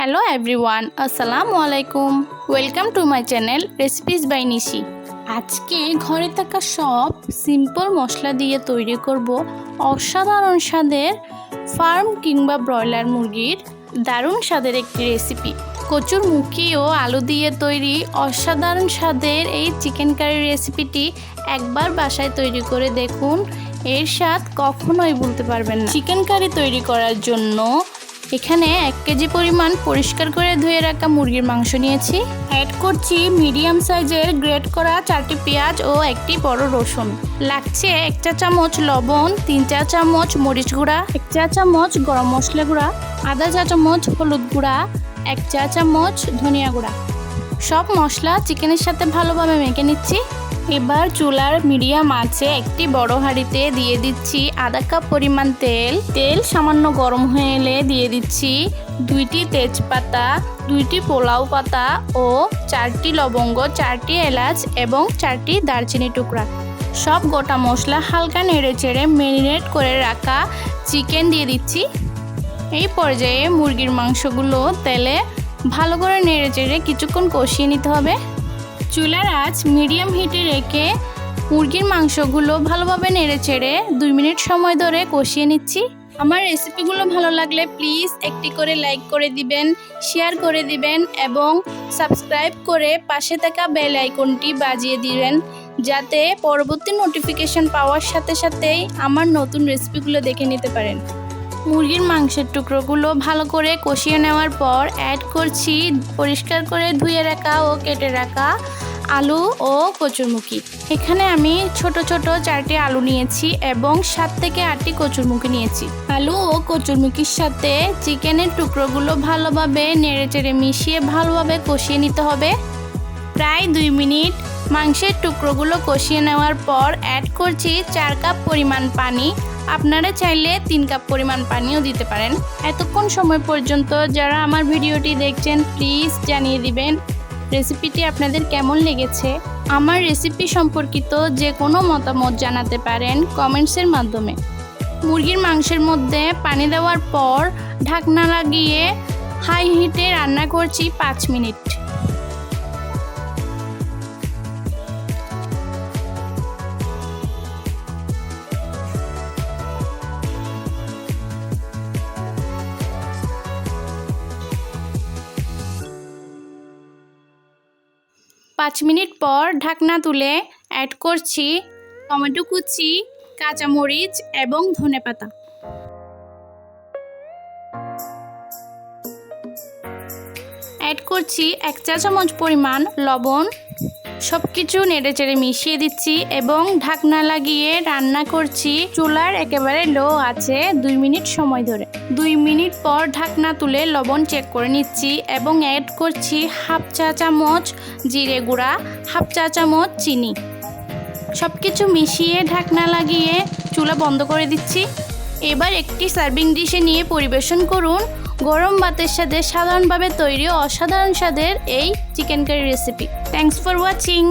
Hello everyone, আসসালামু আলাইকুম। Welcome to my channel recipes by Nishi. আজকে ঘরে থাকা সব সিম্পল মশলা দিয়ে তৈরি করব অসাধারণ স্বাদের ফার্ম কিংবা ব্রয়লার মুরগির দারুণ স্বাদের একটি রেসিপি। কচুরমুখি ও আলু দিয়ে তৈরি অসাধারণ স্বাদের এই চিকেন কারি রেসিপিটি একবার বাসায় তৈরি করে দেখুন, এর স্বাদ কখনোই ভুলতে পারবেন না। চিকেন কারি তৈরি করার জন্য এখানে 1 কেজি পরিমাণ পরিষ্কার করে ধুয়ে রাখা মুরগির মাংস নিয়েছি। অ্যাড করছি মিডিয়াম সাইজের গ্রেট করা 4টি পেঁয়াজ ও 1টি বড় রসুন। লাগছে 1 চা চামচ লবণ, 3 চা চামচ মরিচ গুঁড়া, 1 চা চামচ গরম মশলা গুঁড়া, আধা চা চামচ হলুদ গুঁড়া, 1 চা চামচ ধনিয়া গুঁড়া। সব মশলা চিকেনের সাথে ভালোভাবে মেখে নিচ্ছি। এবার চুলার মিডিয়াম আঁচে একটি বড় হাঁড়িতে দিয়ে দিচ্ছি আধা কাপ পরিমাণ তেল সামান্য গরম হয়ে এলে দিয়ে দিচ্ছি 2টি তেজপাতা, 2টি পোলাও পাতা ও 4টি লবঙ্গ, 4টি এলাচ এবং 4টি দারচিনি টুকরা। সব গোটা মশলা হালকা নেড়ে চেড়ে ম্যারিনেট করে রাখা চিকেন দিয়ে দিচ্ছি। এই পর্যায়ে মুরগির মাংসগুলো তেলে ভালো করে নেড়ে চেড়ে কিছুক্ষণ কষিয়ে নিতে হবে। চুলার আঁচ মিডিয়াম হিটে রেখে মুরগির মাংসগুলো ভালোভাবে নেড়ে চেড়ে 2 মিনিট সময় ধরে কষিয়ে নিচ্ছি। আমার রেসিপিগুলো ভালো লাগলে প্লিজ একটি করে লাইক করে দিবেন, শেয়ার করে দিবেন এবং সাবস্ক্রাইব করে পাশে থাকা বেল আইকনটি বাজিয়ে দিবেন, যাতে পরবর্তী নোটিফিকেশন পাওয়ার সাথে সাথেই আমার নতুন রেসিপিগুলো দেখে নিতে পারেন। মুরগির মাংসের টুকরোগুলো ভালো করে কষিয়ে নেওয়ার পর অ্যাড করছি পরিষ্কার করে ধুয়ে রাখা ও কেটে রাখা আলু ও কচুরমুখি। এখানে আমি ছোট ছোট 4টি আলু নিয়েছি এবং 7 থেকে 8টি কচুরমুখি নিয়েছি। আলু ও কচুরমুখির সাথে চিকেনের টুকরোগুলো ভালোভাবে নেড়েচেড়ে মিশিয়ে ভালোভাবে কষিয়ে নিতে হবে। প্রায় 2 মিনিট মাংসের টুকরোগুলো কষিয়ে নেওয়ার পর অ্যাড করছি 4 কাপ পরিমাণ পানি। আপনারা চাইলে 3 কাপ পরিমাণ পানিও দিতে পারেন। এতক্ষণ সময় পর্যন্ত যারা আমার ভিডিওটি দেখছেন প্লিজ জানিয়ে দিবেন রেসিপিটি আপনাদের কেমন লেগেছে। আমার রেসিপি সম্পর্কিত যে কোনো মতামত জানাতে পারেন কমেন্টসের মাধ্যমে। মুরগির মাংসের মধ্যে পানি দেওয়ার পর ঢাকনা লাগিয়ে হাই হিটে রান্না করছি 5 মিনিট। পাঁচ মিনিট পর ঢাকনা তুলে অ্যাড করছি টমেটো কুচি, কাঁচামরিচ এবং ধনেপাতা। অ্যাড করছি 1 চা চামচ পরিমাণ লবণ। সব কিছু নেড়েচেড়ে মিশিয়ে দিচ্ছি এবং ঢাকনা লাগিয়ে রান্না করছি চুলার একেবারে লো আছে 2 মিনিট সময় ধরে। 2 মিনিট পর ঢাকনা তুলে লবণ চেক করে নিচ্ছি এবং অ্যাড করছি হাফ চা চামচ জিরে গুঁড়া, হাফ চা চামচ চিনি। সব কিছু মিশিয়ে ঢাকনা লাগিয়ে চুলা বন্ধ করে দিচ্ছি। এবার একটি সার্ভিং ডিশে নিয়ে পরিবেশন করুন গরম ভাতের সাথে সাধারণভাবে তৈরি অসাধারণ স্বাদের এই chicken curry recipe. Thanks for watching.